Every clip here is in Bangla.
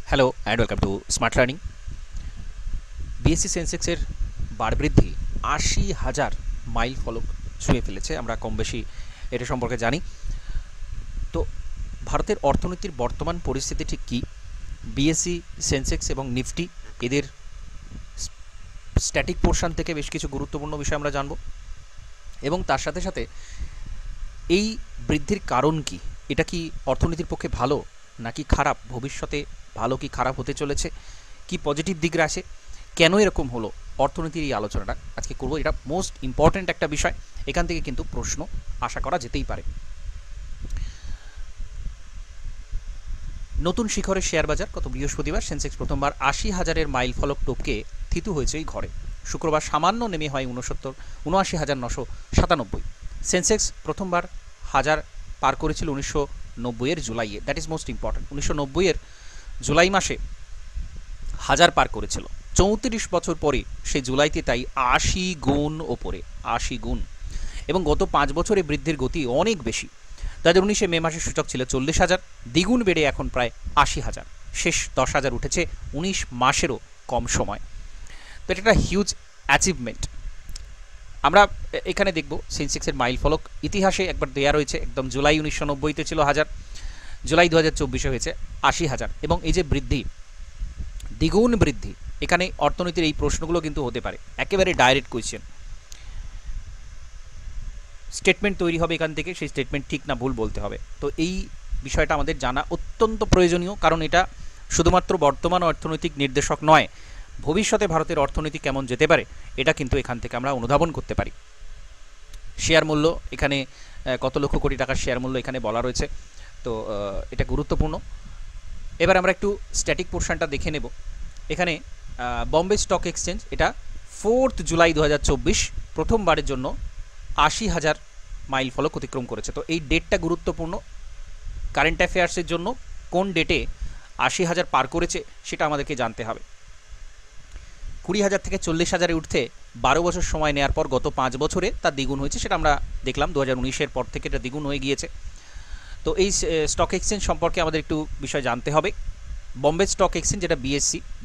Hello and welcome to smart learning. BSE সেন্সেক্সের বার বৃদ্ধি ৮০,০০০ মাইল ফলক ছুঁয়ে ফেলেছে। আমরা কম বেশি এটা সম্পর্কে জানি। তো ভারতের অর্থনীতির বর্তমান পরিস্থিতি ঠিক কী, বিএসসি সেন্সেক্স এবং নিফটি এদের স্ট্যাটিক পোর্শন থেকে বেশ কিছু গুরুত্বপূর্ণ বিষয় আমরা জানব, এবং তার সাথে সাথে এই বৃদ্ধির কারণ কি, এটা কি অর্থনীতির পক্ষে ভালো নাকি খারাপ, ভবিষ্যতে ভালো কি খারাপ হতে চলেছে, কি পজিটিভ দিক আছে, কেন এরকম হলো, অর্থনীতির এই আলোচনাটা আজকে করব। এটা মোস্ট ইম্পর্ট্যান্ট একটা বিষয়, এখান থেকে কিন্তু প্রশ্ন আশা করা যেতেই পারে। নতুন শিখরে শেয়ার বাজার। গত বৃহস্পতিবার সেন্সেক্স প্রথমবার ৮০,০০০-এর মাইল ফলক টপকে থিতু হয়েছে এই ঘরে। শুক্রবার সামান্য নেমে হয় ৭৯,৯৯৭। সেন্সেক্স প্রথমবার ১০০০ পার করেছিল ১৯৯০-এর জুলাইয়ে। That is most important. ১৯৯০-এর জুলাই মাসে ১০০০ পার করেছিল। ৩৪ বছর পরে সেই জুলাইতে তাই ৮০ গুণ ওপরে, ৮০ গুণ। এবং গত ৫ বছরে বৃদ্ধির গতি অনেক বেশি। ২০১৯-এ মে মাসের সূচক ছিল ৪০,০০০, দ্বিগুণ বেড়ে এখন প্রায় ৮০,০০০। শেষ ১০,০০০ উঠেছে ১৯ মাসেরও কম সময়। তো এটা একটা হিউজ অ্যাচিভমেন্ট। আমরা এখানে দেখব সেন্সেক্সের মাইল ফলক ইতিহাসে একবার দেয়া রয়েছে, একদম জুলাই ১৯৯০-তে ছিল ১০০০, জুলাই ২০২৪-এ হয়েছে ৮০,০০০। এবং এই যে বৃদ্ধি, দ্বিগুণ বৃদ্ধি, এখানে অর্থনীতির এই প্রশ্নগুলো কিন্তু হতে পারে, একেবারে ডাইরেক্ট কোয়েশ্চেন। স্টেটমেন্ট তৈরি হবে এখান থেকে, সেই স্টেটমেন্ট ঠিক না ভুল বলতে হবে। তো এই বিষয়টা আমাদের জানা অত্যন্ত প্রয়োজনীয়, কারণ এটা শুধুমাত্র বর্তমান অর্থনৈতিক নির্দেশক নয়, ভবিষ্যতে ভারতের অর্থনীতি কেমন যেতে পারে এটা কিন্তু এখান থেকে আমরা অনুধাবন করতে পারি। শেয়ার মূল্য এখানে কত লক্ষ কোটি টাকার শেয়ার মূল্য এখানে বলা রয়েছে, তো এটা গুরুত্বপূর্ণ। এবার আমরা একটু স্ট্যাটিক পোর্শনটা দেখে নেব। এখানে বম্বে স্টক এক্সচেঞ্জ এটা 4 জুলাই ২০২৪ প্রথমবারের জন্য ৮০,০০০ মাইল ফলক অতিক্রম করেছে। তো এই ডেটটা গুরুত্বপূর্ণ কারেন্ট অ্যাফেয়ার্সের জন্য। কোন ডেটে ৮০,০০০ পার করেছে সেটা আমাদেরকে জানতে হবে। ২০,০০০ থেকে ৪০,০০০-এ উঠতে ১২ বছর সময় নেওয়ার পর গত ৫ বছরে তার দ্বিগুণ হয়েছে, সেটা আমরা দেখলাম। ২০১৯-এর পর থেকে এটা দ্বিগুণ হয়ে গিয়েছে। তো এই স্টক এক্সচেঞ্জ সম্পর্কে আমাদের একটু বিষয় জানতে হবে। বম্বে স্টক এক্সচেঞ্জ যেটা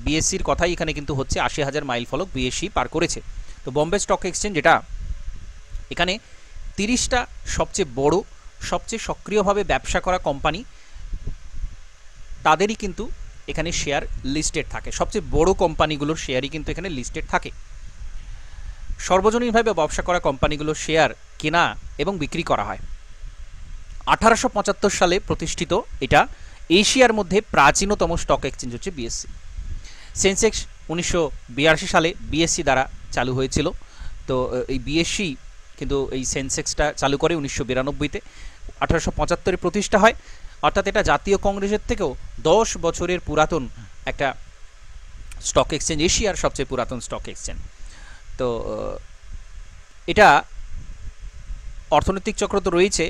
বিএসসির কথাই এখানে কিন্তু হচ্ছে, ৮০,০০০ মাইল ফলক বিএসসি পার করেছে। তো বম্বে স্টক এক্সচেঞ্জ যেটা এখানে ৩০টা সবচেয়ে বড়, সবচেয়ে সক্রিয়ভাবে ব্যবসা করা কোম্পানি, তাদেরই কিন্তু এখানে শেয়ার লিস্টেড থাকে। সবচেয়ে বড় কোম্পানিগুলোর শেয়ারই কিন্তু এখানে লিস্টেড থাকে। সর্বজনীনভাবে ব্যবসা করা কোম্পানিগুলোর শেয়ার কেনা এবং বিক্রি করা হয়। ১৮৭৫ সালে প্রতিষ্ঠিত এটা এশিয়ার মধ্যে প্রাচীনতম স্টক এক্সচেঞ্জ হচ্ছে বিএসসি। সেন্সেক্স ১৯৮২ সালে বিএসসি দ্বারা চালু হয়েছিল। তো এই বিএসসি কিন্তু এই সেন্সেক্সটা চালু করে ১৯৯২-তে। ১৮৭৫-এ প্রতিষ্ঠা হয়, অর্থাৎ এটা জাতীয় কংগ্রেসের থেকেও ১০ বছরের পুরাতন একটা স্টক এক্সচেঞ্জ, এশিয়ার সবচেয়ে পুরাতন স্টক এক্সচেঞ্জ। তো এটা অর্থনৈতিক চক্র তো রয়েছে,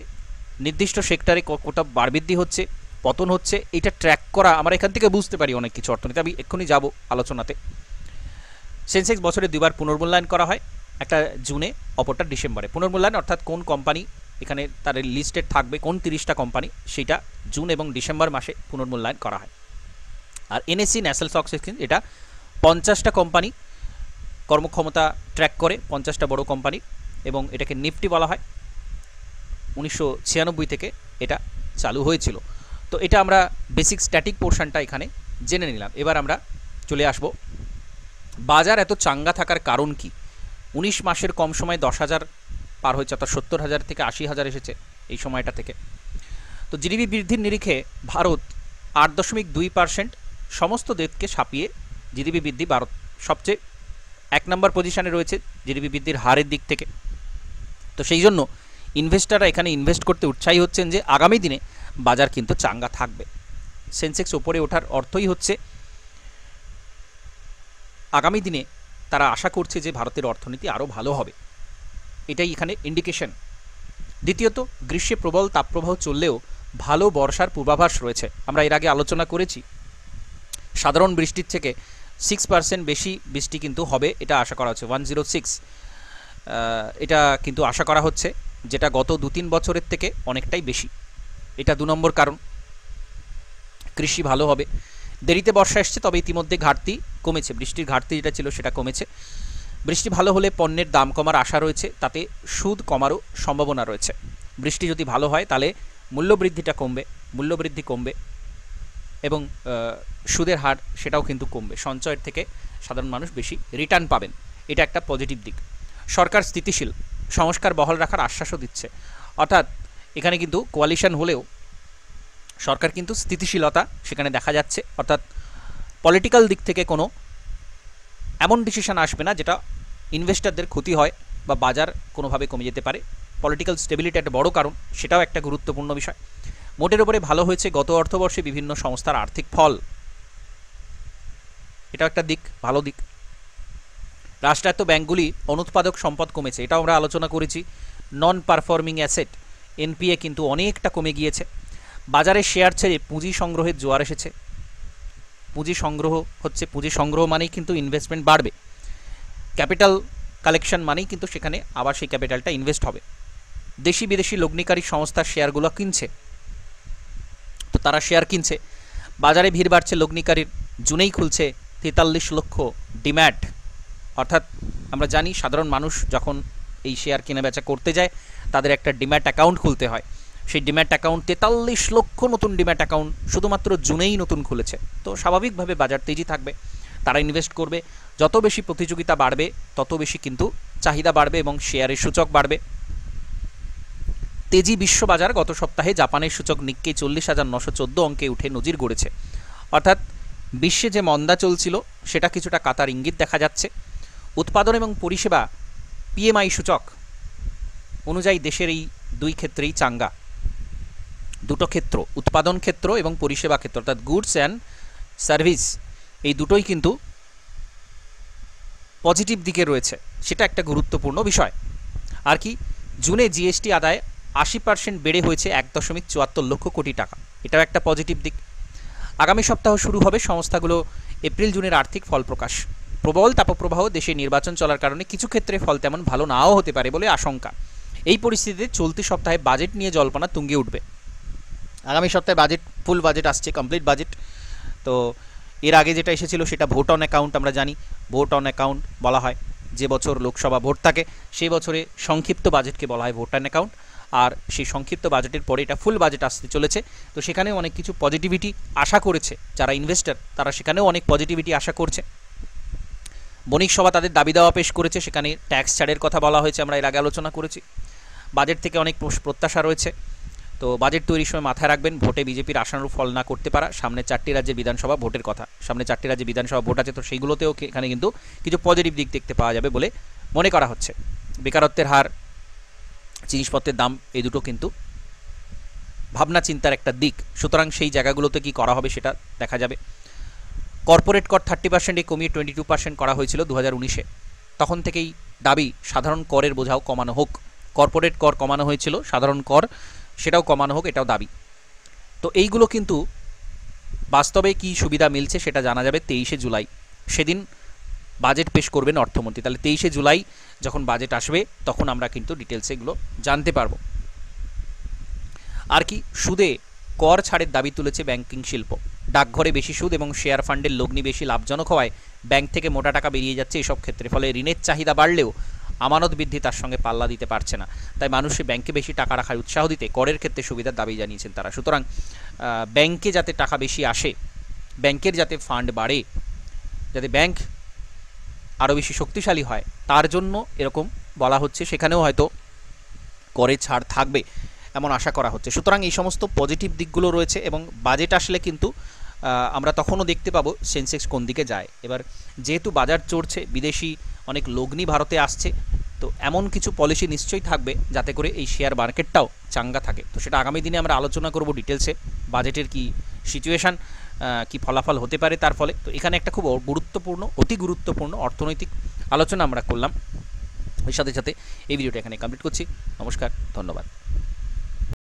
নির্দিষ্ট সেক্টরে কতটা বাড়বৃদ্ধি হচ্ছে, পতন হচ্ছে, এটা ট্র্যাক করা আমরা এখান থেকে বুঝতে পারি অনেক কিছু অর্থনীতি। আমি এক্ষুনি যাব আলোচনাতে। সেন্সেক্স বছরে ২বার পুনর্মূল্যায়ন করা হয়, একটা জুনে, অপরটা ডিসেম্বরে। পুনর্মূল্যায়ন অর্থাৎ কোন কোম্পানি এখানে তার লিস্টেড থাকবে, কোন ৩০টা কোম্পানি, সেটা জুন এবং ডিসেম্বর মাসে পুনর্মূল্যায়ন করা হয়। আর এনএসসি ন্যাশনাল স্টক এক্সচেঞ্জ এটা ৫০টা কোম্পানি কর্মক্ষমতা ট্র্যাক করে, ৫০টা বড় কোম্পানি, এবং এটাকে নিফটি বলা হয়। ১৯৯৬ থেকে এটা চালু হয়েছিল। তো এটা আমরা বেসিক স্ট্যাটিক পোর্শনটা এখানে জেনে নিলাম। এবার আমরা চলে আসব বাজার এত চাঙ্গা থাকার কারণ কি। ১৯ মাসের কম সময় ১০,০০০ পার হয়েছে, অর্থাৎ ৭০,০০০ থেকে ৮০,০০০ এসেছে এই সময়টা থেকে। তো জিডিপি বৃদ্ধির নিরিখে ভারত ৮.২% সমস্ত দেশকে ছাপিয়ে জিডিপি বৃদ্ধি ভারত সবচেয়ে ১ নম্বর পজিশনে রয়েছে জিডিপি বৃদ্ধির হারের দিক থেকে। তো সেই জন্য ইনভেস্টাররা এখানে ইনভেস্ট করতে উৎসাহী হচ্ছেন যে আগামী দিনে বাজার কিন্তু চাঙ্গা থাকবে। সেন্সেক্স ওপরে ওঠার অর্থই হচ্ছে আগামী দিনে তারা আশা করছে যে ভারতের অর্থনীতি আরও ভালো হবে, এটাই এখানে ইন্ডিকেশন। দ্বিতীয়ত, গ্রীষ্মে প্রবল তাপপ্রবাহ চললেও ভালো বর্ষার পূর্বাভাস রয়েছে। আমরা এর আগে আলোচনা করেছি, সাধারণ বৃষ্টির থেকে 6% বেশি বৃষ্টি কিন্তু হবে, এটা আশা করা হচ্ছে। 106 এটা কিন্তু আশা করা হচ্ছে, যেটা গত ২-৩ বছরের থেকে অনেকটাই বেশি। এটা ২ নম্বর কারণ, কৃষি ভালো হবে। দেরিতে বর্ষা এসছে, তবে ইতিমধ্যে ঘাটতি কমেছে, বৃষ্টির ঘাটতি যেটা ছিল সেটা কমেছে। বৃষ্টি ভালো হলে পণ্যের দাম কমার আশা রয়েছে, তাতে সুদ কমারও সম্ভাবনা রয়েছে। বৃষ্টি যদি ভালো হয় তাহলে মূল্যবৃদ্ধি কমবে এবং সুদের হার সেটাও কিন্তু কমবে, সঞ্চয়ের থেকে সাধারণ মানুষ বেশি রিটার্ন পাবেন, এটা একটা পজিটিভ দিক। সরকার স্থিতিশীল, সংস্কার বহাল রাখার আশ্বাসও দিচ্ছে, অর্থাৎ এখানে কিন্তু কোয়ালিশন হলেও সরকার কিন্তু স্থিতিশীলতা সেখানে দেখা যাচ্ছে, অর্থাৎ পলিটিক্যাল দিক থেকে কোনো এমন ডিসিশন আসবে না যেটা ইনভেস্টরদের ক্ষতি হয় বা বাজার কোনোভাবে কমে যেতে পারে। পলিটিক্যাল স্টেবিলিটি একটা বড় কারণ, সেটাও একটা গুরুত্বপূর্ণ বিষয়। মোটের উপরে ভালো হয়েছে গত অর্থবর্ষে বিভিন্ন সংস্থার আর্থিক ফল, এটাও একটা দিক, ভালো দিক। রাষ্ট্রায়ত্ত ব্যাংকগুলি অনুৎপাদক সম্পদ কমেছে, এটাও আমরা আলোচনা করেছি। নন পারফর্মিং অ্যাসেট এনপিএ কিন্তু অনেকটা কমে গিয়েছে। বাজারে শেয়ার ছেড়ে পুঁজি সংগ্রহের জোয়ার এসেছে। পুঁজি সংগ্রহ মানেই কিন্তু ইনভেস্টমেন্ট বাড়বে, ক্যাপিটাল কালেকশন মানেই কিন্তু সেখানে আবার সেই ক্যাপিটালটা ইনভেস্ট হবে। দেশি বিদেশি লগ্নিকারী সংস্থার শেয়ারগুলো কিনছে, তো তারা শেয়ার কিনছে, বাজারে ভিড় বাড়ছে লগ্নিকারীর। জুনেই খুলছে 43 লক্ষ ডিম্যাট, অর্থাৎ আমরা জানি সাধারণ মানুষ যখন এই শেয়ার কেনাবেচা করতে যায় তাদের একটা ডিম্যাট অ্যাকাউন্ট খুলতে হয়। সেই ডিম্যাট অ্যাকাউন্ট 43 লক্ষ নতুন ডিম্যাট অ্যাকাউন্ট শুধুমাত্র জুনেই নতুন খুলেছে। তো স্বাভাবিকভাবে বাজার তেজি থাকবে, তারা ইনভেস্ট করবে। যত বেশি প্রতিযোগিতা বাড়বে তত বেশি কিন্তু চাহিদা বাড়বে এবং শেয়ারের সূচক বাড়বে। তেজি বিশ্ববাজার, গত সপ্তাহে জাপানের সূচক নিক্কেই 40,914 অঙ্কে উঠে নজির গড়েছে, অর্থাৎ বিশ্বে যে মন্দা চলছিল সেটা কিছুটা কাতার ইঙ্গিত দেখা যাচ্ছে। উৎপাদন এবং পরিষেবা পিএমআই সূচক অনুযায়ী দেশের এই দুই ক্ষেত্রেই চাঙ্গা, দুটো ক্ষেত্র, উৎপাদন ক্ষেত্র এবং পরিষেবা ক্ষেত্র, অর্থাৎ গুডস অ্যান্ড সার্ভিস, এই দুটোই কিন্তু পজিটিভ দিকে রয়েছে, সেটা একটা গুরুত্বপূর্ণ বিষয়। আর কি, জুনে জিএসটি আদায় 80% বেড়ে হয়েছে 1.74 লক্ষ কোটি টাকা, এটাও একটা পজিটিভ দিক। আগামী সপ্তাহ শুরু হবে সংস্থাগুলো এপ্রিল জুনের আর্থিক ফল প্রকাশ। প্রবল তাপপ্রবাহ, দেশে নির্বাচন চলার কারণে কিছু ক্ষেত্রে ফল তেমন ভালো নাও হতে পারে বলে আশঙ্কা। এই পরিস্থিতিতে চলতি সপ্তাহে বাজেট নিয়ে জল্পনা তুঙ্গে উঠবে। আগামী সপ্তাহে ফুল বাজেট আসছে, কমপ্লিট বাজেট। তো এর আগে যেটা এসেছিল সেটা ভোট অন অ্যাকাউন্ট, আমরা জানি ভোট অন অ্যাকাউন্ট বলা হয়, যে বছর লোকসভা ভোট থাকে সেই বছরে সংক্ষিপ্ত বাজেটকে বলা হয় ভোট অন অ্যাকাউন্ট, আর সেই সংক্ষিপ্ত বাজেটের পরে এটা ফুল বাজেট আসতে চলেছে। তো সেখানেও অনেক কিছু পজিটিভিটি আশা করেছে যারা ইনভেস্টর, তারা সেখানেও অনেক পজিটিভিটি আশা করছে। বণিক সভা তাদের দাবি দাওয়া পেশ করেছে, সেখানে ট্যাক্স ছাড়ের কথা বলা হয়েছে, আমরা এর আগে আলোচনা করেছি। বাজেট থেকে অনেক প্রত্যাশা রয়েছে। তো বাজেট তৈরির সময় মাথায় রাখবেন ভোটে বিজেপির আশানুরূপ ফল না করতে পারা। সামনে 4টি রাজ্যের বিধানসভা ভোটের কথা, সামনে 4টি রাজ্যে বিধানসভা ভোট আছে, তো সেইগুলোতেও এখানে কিন্তু কিছু পজিটিভ দিক দেখতে পাওয়া যাবে বলে মনে করা হচ্ছে। বেকারত্বের হার, জিনিসপত্রের দাম, এই দুটো কিন্তু ভাবনা চিন্তার একটা দিক, সুতরাং সেই জায়গাগুলোতে কি করা হবে সেটা দেখা যাবে। কর্পোরেট কর 30% কমিয়ে 22% করা হয়েছিল 2019-এ, তখন থেকেই দাবি সাধারণ করের বোঝাও কমানো হোক। কর্পোরেট কর কমানো হয়েছিল, সাধারণ কর সেটাও কমানো হোক, এটাও দাবি। তো এইগুলো কিন্তু বাস্তবে কি সুবিধা মিলছে সেটা জানা যাবে 23শে জুলাই, সেদিন বাজেট পেশ করবেন অর্থমন্ত্রী। তাহলে 23শে জুলাই যখন বাজেট আসবে তখন আমরা কিন্তু ডিটেলসে এগুলো জানতে পারবো। আর কি, সুদে কর ছাড়ের দাবি তুলেছে ব্যাংকিং শিল্প। ডাকঘরে বেশি সুদ এবং শেয়ার ফান্ডের লগ্নি বেশি লাভজনক হওয়ায় ব্যাংক থেকে মোটা টাকা বেরিয়ে যাচ্ছে এসব ক্ষেত্রে, ফলে ঋণের চাহিদা বাড়লেও আমানত বৃদ্ধি তার সঙ্গে পাল্লা দিতে পারছে না। তাই মানুষের ব্যাংকে বেশি টাকা রাখার উৎসাহ দিতে করের ক্ষেত্রে সুবিধার দাবি জানিয়েছেন তারা। সুতরাং ব্যাংকে যাতে টাকা বেশি আসে, ব্যাংকের যাতে ফান্ড বাড়ে, যাতে ব্যাংক আরও বেশি শক্তিশালী হয়, তার জন্য এরকম বলা হচ্ছে। সেখানেও হয়তো করে ছাড় থাকবে এমন আশা করা হচ্ছে। সুতরাং এই সমস্ত পজিটিভ দিকগুলো রয়েছে এবং বাজেট আসলে কিন্তু আমরা তখনও দেখতে পাবো সেন্সেক্স কোন দিকে যায়। এবার যেহেতু বাজার চড়ছে, বিদেশি অনেক লগ্নি ভারতে আসছে, তো এমন কিছু পলিসি নিশ্চয়ই থাকবে যাতে করে এই শেয়ার মার্কেটটাও চাঙ্গা থাকে। তো সেটা আগামী দিনে আমরা আলোচনা করব ডিটেলসে, বাজেটের কি সিচুয়েশান, কি ফলাফল হতে পারে তার ফলে। তো এখানে একটা খুব গুরুত্বপূর্ণ, অতি গুরুত্বপূর্ণ অর্থনৈতিক আলোচনা আমরা করলাম। এর সাথে সাথে এই ভিডিওটা এখানে কমপ্লিট করছি। নমস্কার, ধন্যবাদ।